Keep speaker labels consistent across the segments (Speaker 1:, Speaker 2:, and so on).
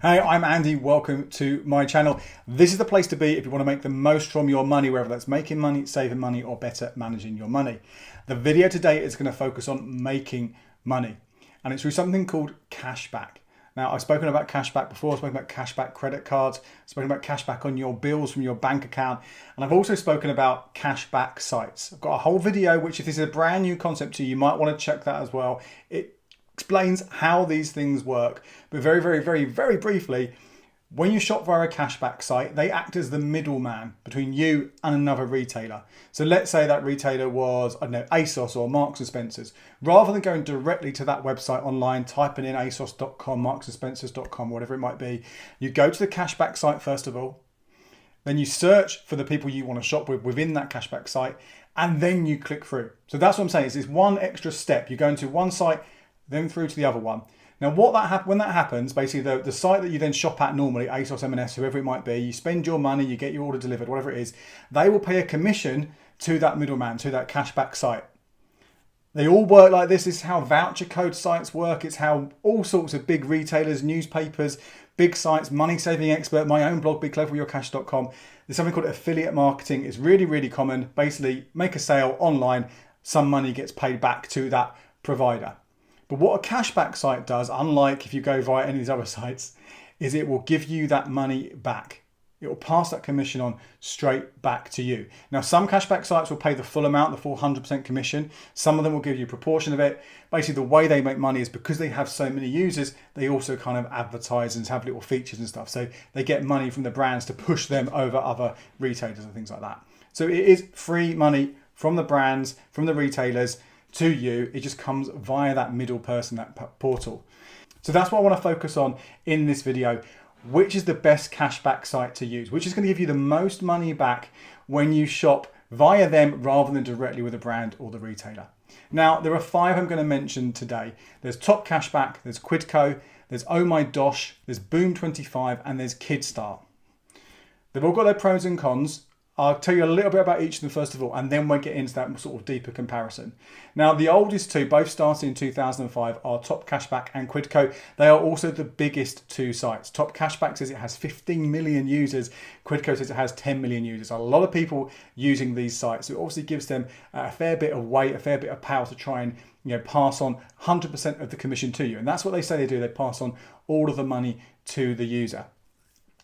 Speaker 1: Hey, I'm Andy. Welcome to my channel. This is the place to be if you want to make the most from your money, whether that's making money, saving money, or better managing your money. The video today is going to focus on making money, and it's through something called cashback. Now, I've spoken about cashback before. I've spoken about cashback credit cards. I've spoken about cashback on your bills from your bank account. And I've also spoken about cashback sites. I've got a whole video, which if this is a brand new concept to you, you might want to check that as well. It explains how these things work. But very briefly, when you shop via a cashback site, they act as the middleman between you and another retailer. So let's say that retailer was, I don't know, ASOS or Marks and Spencer's. Rather than going directly to that website online, typing in asos.com, marksandspencers.com, whatever it might be, you go to the cashback site first of all, then you search for the people you want to shop with within that cashback site, and then you click through. So that's what I'm saying, is this one extra step. You go into one site, then through to the other one. Now, when that happens, basically the site that you then shop at normally, ASOS, M&S, whoever it might be, you spend your money, you get your order delivered, whatever it is, they will pay a commission to that middleman, to that cashback site. They all work like this. This is how voucher code sites work. It's how all sorts of big retailers, newspapers, big sites, money saving expert, my own blog, becleverwithyourcash.com. There's something called affiliate marketing. It's really common. Basically, make a sale online, some money gets paid back to that provider. But what a cashback site does, unlike if you go via any of these other sites, is it will give you that money back. It will pass that commission on straight back to you. Now, some cashback sites will pay the full amount, the full 100% commission. Some of them will give you a proportion of it. Basically, the way they make money is because they have so many users, they also kind of advertise and have little features and stuff. So they get money from the brands to push them over other retailers and things like that. So it is free money from the brands, from the retailers, to you. It just comes via that middle person, that portal. So that's what I want to focus on in this video. Which is the best cashback site to use? Which is going to give you the most money back when you shop via them rather than directly with a brand or the retailer? Now, there are 5 I'm going to mention today. There's Top Cashback, there's Quidco, there's Oh My Dosh, there's Boom25, and there's Kidstar. They've all got their pros and cons. I'll tell you a little bit about each of them first of all, and then we'll get into that sort of deeper comparison. Now, the oldest two, both started in 2005, are Top Cashback and Quidco. They are also the biggest two sites. Top Cashback says it has 15 million users. Quidco says it has 10 million users. A lot of people using these sites. So it obviously gives them a fair bit of weight, a fair bit of power to try and pass on 100% of the commission to you. And that's what they say they do. They pass on all of the money to the user.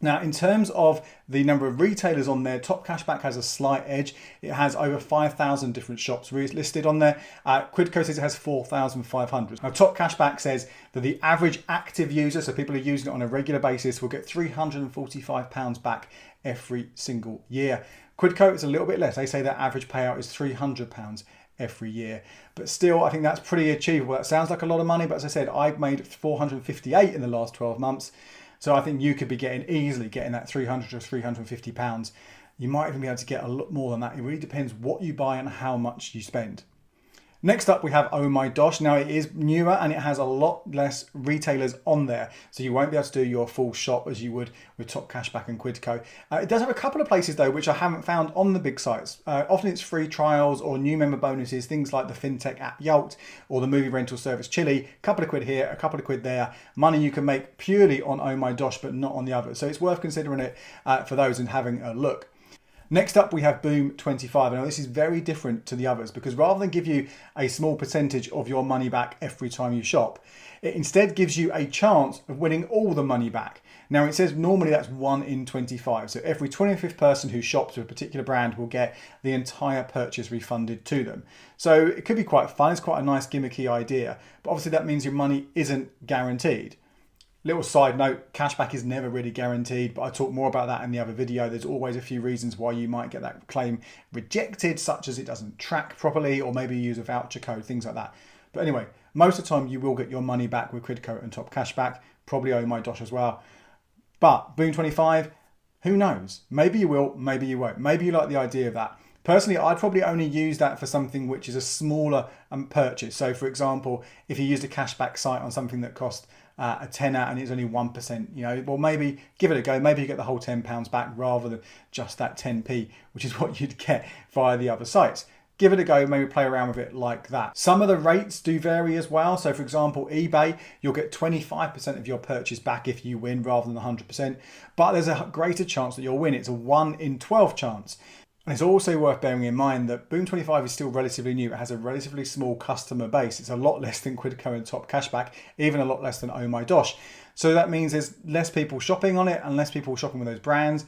Speaker 1: Now, in terms of the number of retailers on there, Top Cashback has a slight edge. It has over 5,000 different shops listed on there. Quidco says it has 4,500. Now, Top Cashback says that the average active user, so people who are using it on a regular basis, will get £345 back every single year. Quidco is a little bit less. They say their average payout is £300 every year. But still, I think that's pretty achievable. That sounds like a lot of money, but as I said, I've made 458 in the last 12 months. So I think you could be easily getting that £300 to £350. You might even be able to get a lot more than that. It really depends what you buy and how much you spend. Next up, we have Oh My Dosh. Now, it is newer and it has a lot less retailers on there. So you won't be able to do your full shop as you would with Top Cashback and Quidco. It does have a couple of places though, which I haven't found on the big sites. Often it's free trials or new member bonuses, things like the fintech app Yolt or the movie rental service Chili. A couple of quid here, a couple of quid there. Money you can make purely on Oh My Dosh, but not on the others. So it's worth considering it for those and having a look. Next up, we have Boom25. Now, this is very different to the others because rather than give you a small percentage of your money back every time you shop, it instead gives you a chance of winning all the money back. Now, it says normally that's 1 in 25. So every 25th person who shops with a particular brand will get the entire purchase refunded to them. So it could be quite fun. It's quite a nice gimmicky idea. But obviously that means your money isn't guaranteed. Little side note, cashback is never really guaranteed, but I talk more about that in the other video. There's always a few reasons why you might get that claim rejected, such as it doesn't track properly, or maybe you use a voucher code, things like that. But anyway, most of the time you will get your money back with Quidco and Top Cashback, probably Oh My Dosh as well. But Boom25, who knows? Maybe you will, maybe you won't. Maybe you like the idea of that. Personally, I'd probably only use that for something which is a smaller purchase. So for example, if you used a cashback site on something that cost a tenner and it's only 1%, well, maybe give it a go. Maybe you get the whole £10 back rather than just that 10p, which is what you'd get via the other sites. give it a go, maybe play around with it like that. Some of the rates do vary as well. So for example, eBay, you'll get 25% of your purchase back if you win rather than 100%, but there's a greater chance that you'll win. It's a 1 in 12 chance. And it's also worth bearing in mind that Boom25 is still relatively new. It has a relatively small customer base. It's a lot less than Quidco and Top Cashback, even a lot less than Oh My Dosh. So that means there's less people shopping on it and less people shopping with those brands.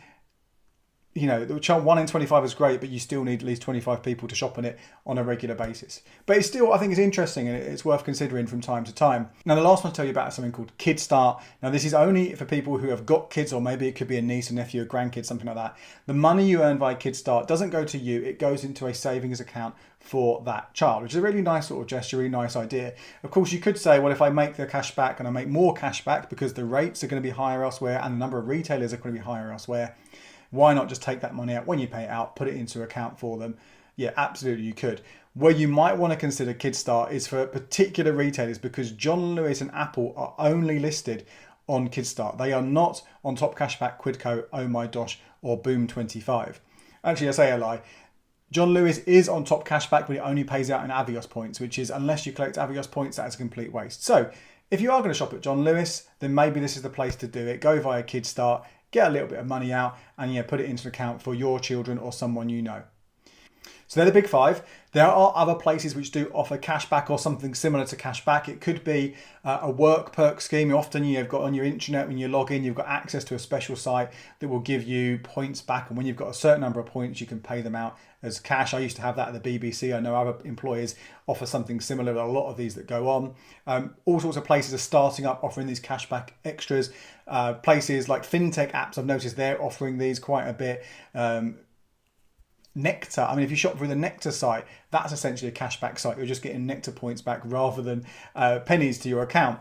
Speaker 1: You know, the 1 in 25 is great, but you still need at least 25 people to shop on it on a regular basis. But it's still, I think it's interesting and it's worth considering from time to time. Now, the last one I'll tell you about is something called Kickstart. Now, this is only for people who have got kids, or maybe it could be a niece, a nephew, a grandkid, something like that. The money you earn via Kickstart doesn't go to you. It goes into a savings account for that child, which is a really nice sort of gesture, really nice idea. Of course, you could say, well, if I make the cash back and I make more cash back because the rates are going to be higher elsewhere and the number of retailers are going to be higher elsewhere, why not just take that money out when you pay it out, put it into account for them? Yeah, absolutely you could. Where you might want to consider Kickstart is for particular retailers, because John Lewis and Apple are only listed on Kickstart. They are not on Top Cashback, Quidco, Oh My Dosh or Boom25. Actually, I say a lie. John Lewis is on Top Cashback, but it only pays out in Avios points, which is, unless you collect Avios points, that is a complete waste. So if you are going to shop at John Lewis, then maybe this is the place to do it. Go via Kickstart, get a little bit of money out and put it into an account for your children or someone you know. So they're the big 5. There are other places which do offer cashback or something similar to cashback. It could be a work perk scheme. Often you've got on your internet, when you log in, you've got access to a special site that will give you points back. And when you've got a certain number of points, you can pay them out as cash. I used to have that at the BBC. I know other employers offer something similar. A lot of these that go on. All sorts of places are starting up offering these cashback extras. Places like fintech apps, I've noticed they're offering these quite a bit. Nectar, I mean, if you shop through the Nectar site, that's essentially a cashback site. You're just getting Nectar points back rather than pennies to your account.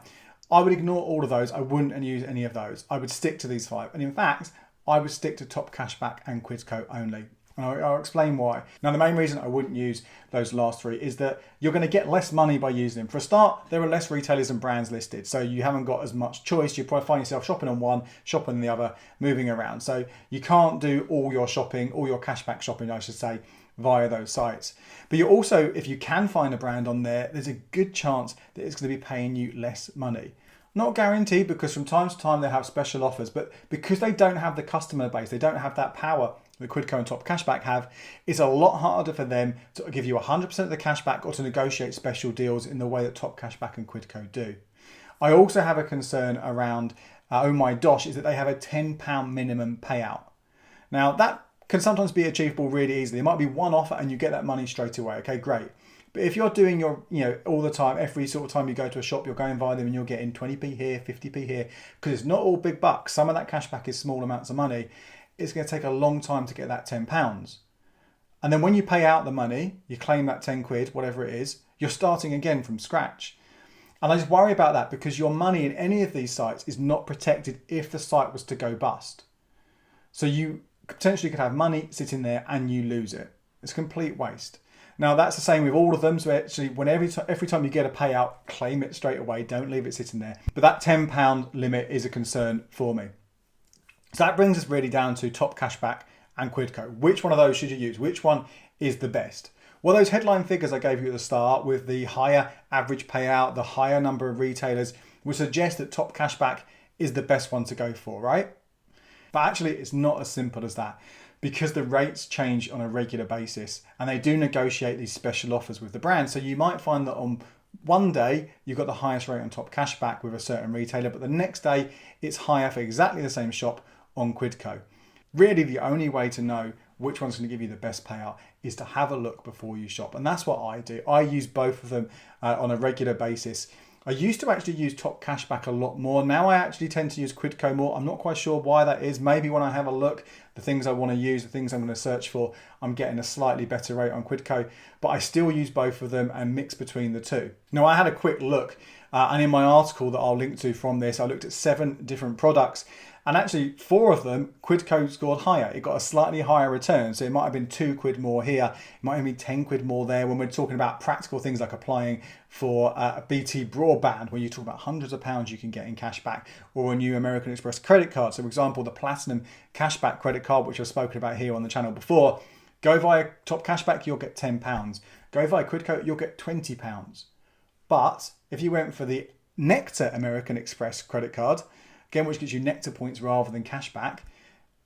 Speaker 1: I would ignore all of those. I wouldn't use any of those. I would stick to these 5. And in fact, I would stick to Top Cashback and Quidco only. And I'll explain why. Now, the main reason I wouldn't use those last 3 is that you're going to get less money by using them. For a start, there are less retailers and brands listed, so you haven't got as much choice. You probably find yourself shopping on one, shopping on the other, moving around. So you can't do all your shopping, all your cashback shopping, I should say, via those sites. But you also, if you can find a brand on there, there's a good chance that it's going to be paying you less money. Not guaranteed, because from time to time they have special offers, but because they don't have the customer base, they don't have that power that Quidco and Top Cashback have, it's a lot harder for them to give you 100% of the cashback or to negotiate special deals in the way that Top Cashback and Quidco do. I also have a concern around Oh My Dosh, is that they have a £10 minimum payout. Now that can sometimes be achievable really easily. It might be one offer and you get that money straight away. Okay, great. But if you're doing your, all the time, every sort of time you go to a shop, you're going via them and you're getting 20p here, 50p here, because it's not all big bucks. Some of that cashback is small amounts of money. It's going to take a long time to get that £10. And then when you pay out the money, you claim that 10 quid, whatever it is, you're starting again from scratch. And I just worry about that, because your money in any of these sites is not protected if the site was to go bust. So you potentially could have money sitting there and you lose it. It's a complete waste. Now that's the same with all of them. So actually, every time you get a payout, claim it straight away. Don't leave it sitting there. But that £10 limit is a concern for me. So that brings us really down to Top Cashback and Quidco. Which one of those should you use? Which one is the best? Well, those headline figures I gave you at the start, with the higher average payout, the higher number of retailers, would suggest that Top Cashback is the best one to go for, right? But actually, it's not as simple as that, because the rates change on a regular basis and they do negotiate these special offers with the brand. So you might find that on one day you've got the highest rate on Top Cashback with a certain retailer, but the next day it's higher for exactly the same shop on Quidco. Really, the only way to know which one's going to give you the best payout is to have a look before you shop. And that's what I do. I use both of them on a regular basis. I used to actually use Top Cashback a lot more. Now I actually tend to use Quidco more. I'm not quite sure why that is. Maybe when I have a look, the things I want to use, the things I'm going to search for, I'm getting a slightly better rate on Quidco, but I still use both of them and mix between the two. Now I had a quick look and in my article that I'll link to from this, I looked at 7 different products. And actually 4 of them, Quidco scored higher. It got a slightly higher return. So it might have been 2 quid more here. It might have been 10 quid more there when we're talking about practical things like applying for a BT broadband, where you talk about hundreds of pounds you can get in cash back, or a new American Express credit card. So for example, the Platinum Cashback credit card, which I've spoken about here on the channel before, Go via Top Cashback, you'll get £10. Go via Quidco, you'll get £20. But if you went for the Nectar American Express credit card, again, which gives you Nectar points rather than cashback,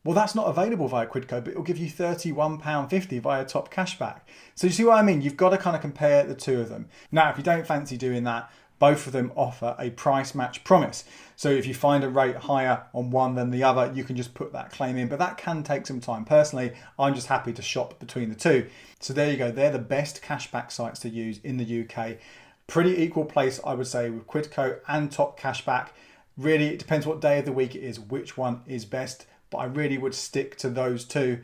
Speaker 1: well, that's not available via Quidco, but it'll give you £31.50 via Top Cashback. So you see what I mean? You've got to kind of compare the two of them. Now, if you don't fancy doing that, both of them offer a price match promise. So if you find a rate higher on one than the other, you can just put that claim in, but that can take some time. Personally, I'm just happy to shop between the two. So there you go. They're the best cashback sites to use in the UK. Pretty equal place, I would say, with Quidco and Top Cashback. Really, it depends what day of the week it is, which one is best, but I really would stick to those two.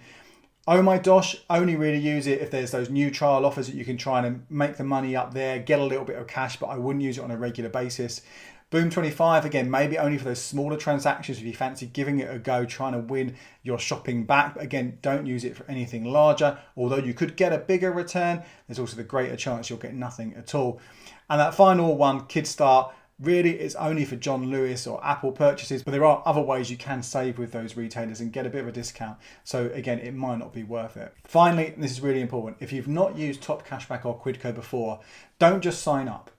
Speaker 1: Oh my dosh, only really use it if there's those new trial offers that you can try and make the money up there, get a little bit of cash, but I wouldn't use it on a regular basis. Boom 25, again, maybe only for those smaller transactions if you fancy giving it a go, trying to win your shopping back. But again, don't use it for anything larger. Although you could get a bigger return, there's also the greater chance you'll get nothing at all. And that final one, Kickstart, really it's only for John Lewis or Apple purchases, but there are other ways you can save with those retailers and get a bit of a discount. So again, it might not be worth it. Finally, and this is really important, if you've not used Top Cashback or Quidco before, don't just sign up.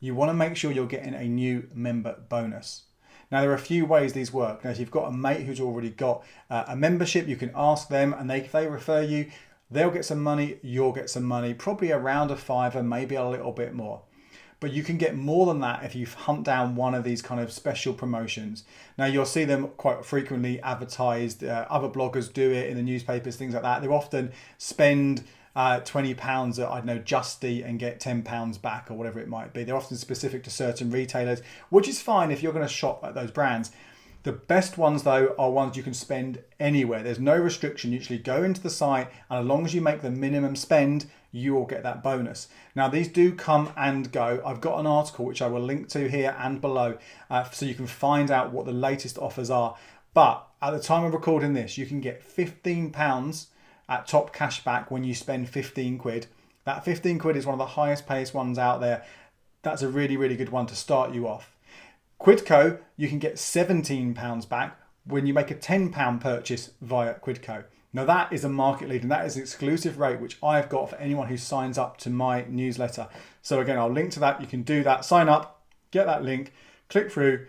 Speaker 1: You want to make sure you're getting a new member bonus. Now, there are a few ways these work. Now, if you've got a mate who's already got a membership, you can ask them, and if they refer you, they'll get some money, you'll get some money, probably around a £5, maybe a little bit more. But you can get more than that if you hunt down one of these kind of special promotions. Now, you'll see them quite frequently advertised. Other bloggers do it in the newspapers, things like that. They often spend £20 at, I don't know, Just Eat and get £10 back or whatever it might be. They're often specific to certain retailers, which is fine if you're going to shop at those brands. The best ones, though, are ones you can spend anywhere. There's no restriction. You actually go into the site, and as long as you make the minimum spend, you will get that bonus. Now, these do come and go. I've got an article which I will link to here and below, so you can find out what the latest offers are. But at the time of recording this, you can get £15 at Top Cashback when you spend 15 quid. That 15 quid is one of the highest paced ones out there. That's a really, really good one to start you off. Quidco, you can get £17 back when you make a £10 purchase via Quidco. Now that is a market leader, and that is an exclusive rate which I've got for anyone who signs up to my newsletter. So again, I'll link to that. You can do that, sign up, get that link, click through,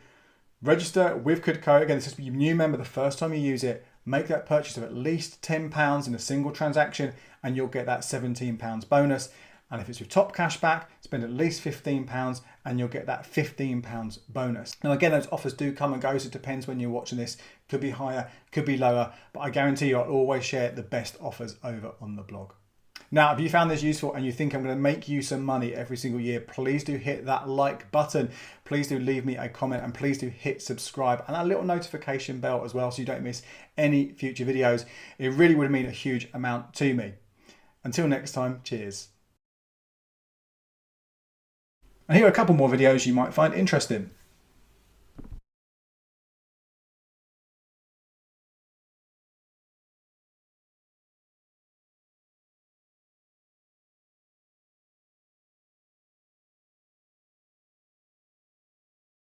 Speaker 1: register with Quidco. Again, this is a new member the first time you use it. Make that purchase of at least £10 in a single transaction, and you'll get that £17 bonus. And if it's with Top Cashback, spend at least £15 and you'll get that £15 bonus. Now again, those offers do come and go, so it depends when you're watching this. Could be higher, could be lower, but I guarantee you I'll always share the best offers over on the blog. Now, if you found this useful and you think I'm going to make you some money every single year, please do hit that like button. Please do leave me a comment, and please do hit subscribe and that little notification bell as well so you don't miss any future videos. It really would mean a huge amount to me. Until next time, cheers. And here are a couple more videos you might find interesting.